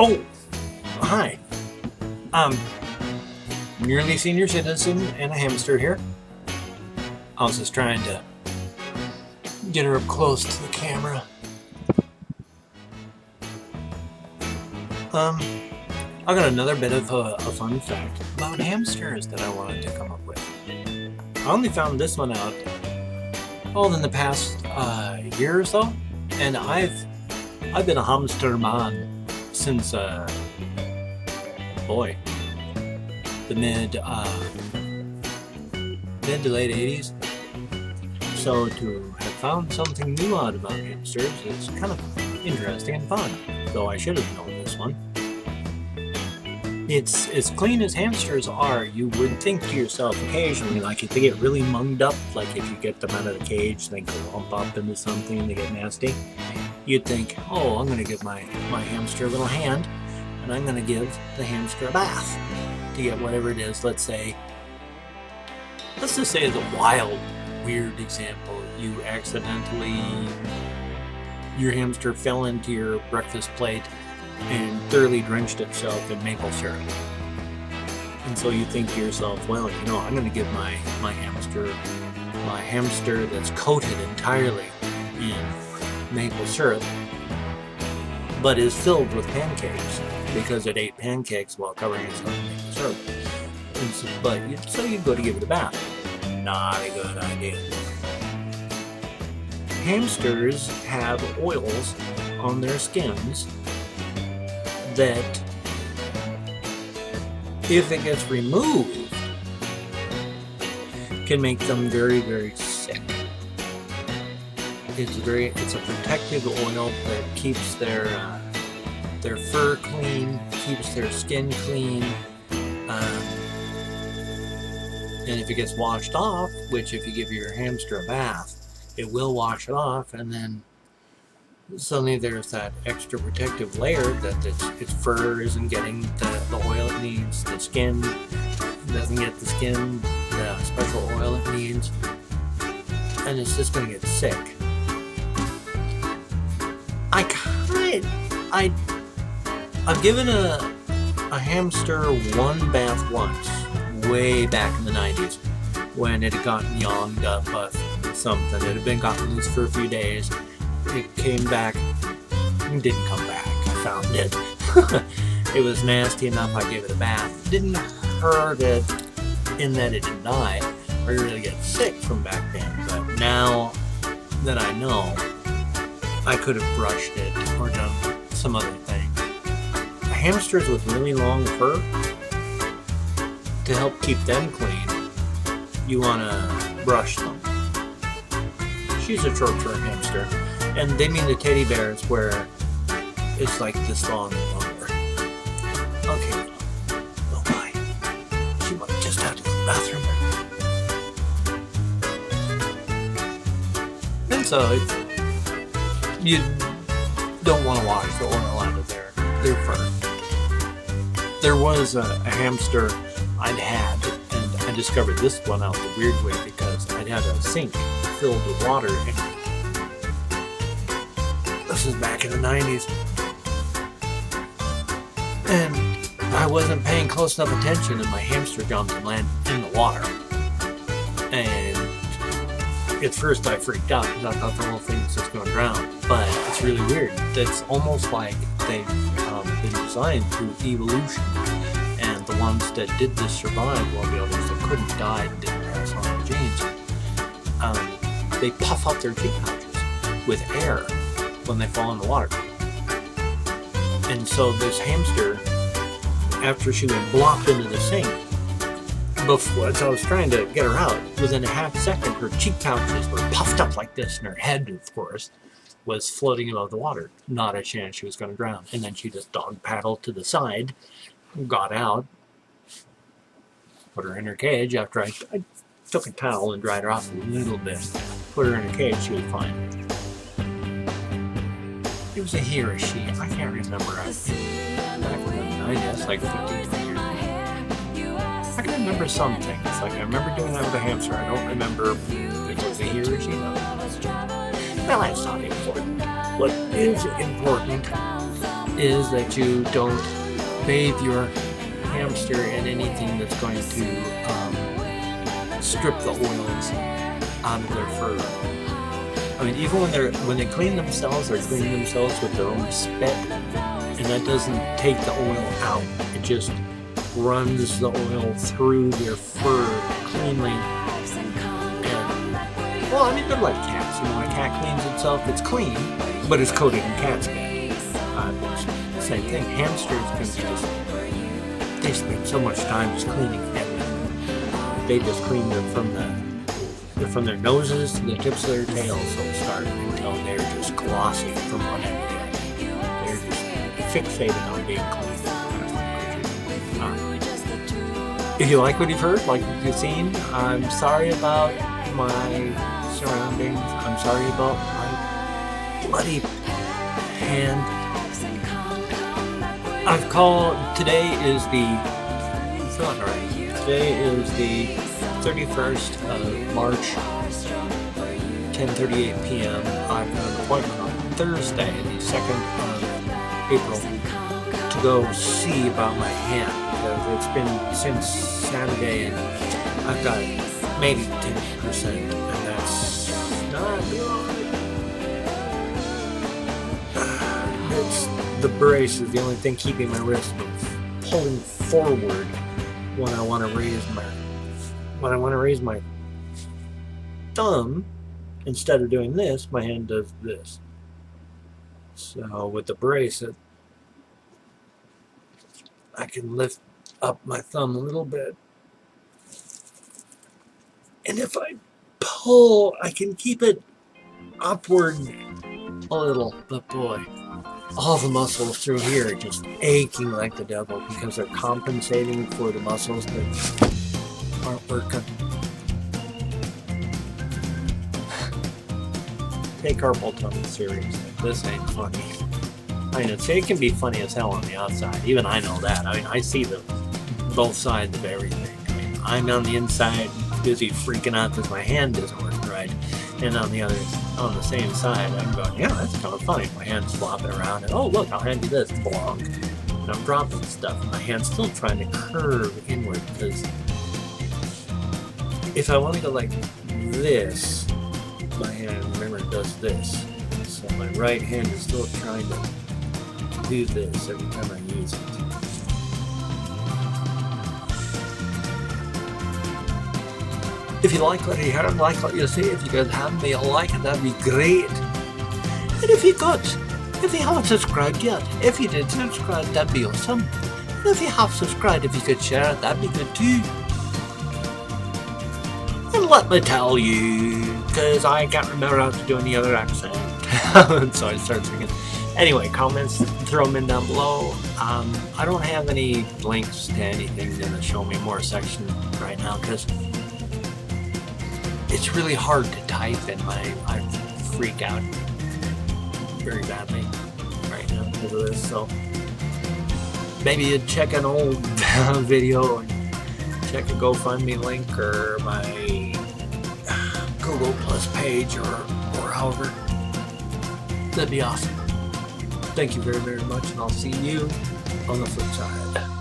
Oh, hi. Nearly senior citizen and a hamster here. I was just trying to get her up close to the camera. I got another bit of a fun fact about hamsters that I wanted to come up with. I only found this one out in the past year or so, and I've been a hamster man since the mid to late 80s. So to have found something new out about hamsters is kind of interesting and fun, though I should have known this one. It's as clean as hamsters are. You would think to yourself occasionally, like if they get really munged up, like if you get them out of the cage, they go lump up into something and they get nasty, you'd think, oh, I'm going to give my hamster a little hand, and I'm going to give the hamster a bath to get whatever it is. Let's just say as a wild, weird example, your hamster fell into your breakfast plate and thoroughly drenched itself in maple syrup. And so you think to yourself, well, I'm going to give my hamster that's coated entirely in maple syrup, but is filled with pancakes because it ate pancakes while covering itself in maple syrup. So you go to give it a bath. Not a good idea. Hamsters have oils on their skins that, if it gets removed, can make them very, very sick. It's a protective oil that keeps their fur clean, keeps their skin clean, and if it gets washed off, which if you give your hamster a bath, it will wash it off, and then suddenly there's that extra protective layer that its fur isn't getting the oil it needs, the skin doesn't get the special oil it needs, and it's just going to get sick. I've given a hamster one bath once, way back in the 90s, when it had gotten younged up something. It had been gotten loose for a few days. It came back, it didn't come back. I found it. It was nasty enough I gave it a bath. Didn't hurt it in that it didn't die or really get sick from back then. But now that I know, I could have brushed it or done some other thing. Hamsters with really long fur, to help keep them clean, you want to brush them. She's a short hamster. And they mean the teddy bears where it's like this long and longer. Okay. Oh my. She might just have to go to the bathroom. And so you don't want to wash the oil out of their fur. There was a hamster I'd had, and I discovered this one out the weird way because I'd had a sink filled with water in it. This is back in the 90s, and I wasn't paying close enough attention, and my hamster jumped and landed in the water. And at first I freaked out because I thought the whole thing was just going to drown. But it's really weird. It's almost like they've been designed through evolution, and the ones that did this survived, while the others that couldn't die and didn't pass on the genes. They puff out their cheek pouches with air when they fall in the water. And so this hamster, after she went blopped into the sink, as I was trying to get her out, within a half second her cheek pouches were puffed up like this, and her head, of course, was floating above the water. Not a chance she was going to drown. And then she just dog paddled to the side, got out, put her in her cage. After I took a towel and dried her off a little bit, put her in her cage, she was fine. It was a he or a she, I can't remember. Back in the 90s, like 15, 20 years ago. I can remember some things. Like I remember doing that with a hamster. I don't remember if it was a he or a she though. Well, that's not important. What is important is that you don't bathe your hamster in anything that's going to strip the oils out of their fur. I mean, even when they clean themselves, they're cleaning themselves with their own spit, and that doesn't take the oil out. It just runs the oil through their fur cleanly. And, well, I mean, they're like cats. You know, when a cat cleans itself, it's clean, but it's coated in cat spit. Same thing. Hamsters can just, they spend so much time just cleaning everything. They just clean them from their noses to the tips of their tails, so to start, until they're just glossy from one end to the other. They're just fixated on being clean. If you like what you've heard, like what you've seen, I'm sorry about my surroundings. I'm sorry about my bloody hand. I've called, today is the 31st of March, 10:38 p.m. I've got an appointment on Thursday, the 2nd of April, to go see about my hand. It's been since Saturday, and I've got maybe 10%, and that's not good. It's the brace is the only thing keeping my wrist from pulling forward when I want to raise my thumb. Instead of doing this, my hand does this. So with the brace, I can lift up my thumb a little bit, and if I pull, I can keep it upward a little. But boy, all the muscles through here are just aching like the devil because they're compensating for the muscles that aren't working. Take carpal tunnel series. This ain't funny. I mean, it can be funny as hell on the outside. Even I know that. I mean, I see both sides of everything. I mean, I'm on the inside busy freaking out because my hand isn't working right, and on the same side, I'm going, yeah, that's kind of funny. My hand's flopping around, and oh look, I'll hand you this, blonk, and I'm dropping stuff. And my hand's still trying to curve inward because if I want to go like this, my hand, remember, does this. So my right hand is still trying to do this every time I use it. If you like what you heard, like what you see, if you could hand me a like, that'd be great. And if you haven't subscribed yet, if you did subscribe, that'd be awesome. And if you have subscribed, if you could share it, that'd be good too. And let me tell you, because I can't remember how to do any other accent. So I start singing. Anyway, comments, throw them in down below. I don't have any links to anything to show me more section right now because it's really hard to type, and I freak out very badly right now because of this. So maybe you'd check an old video and check a GoFundMe link or my Google Plus page or however. That'd be awesome. Thank you very, very much, and I'll see you on the flip side.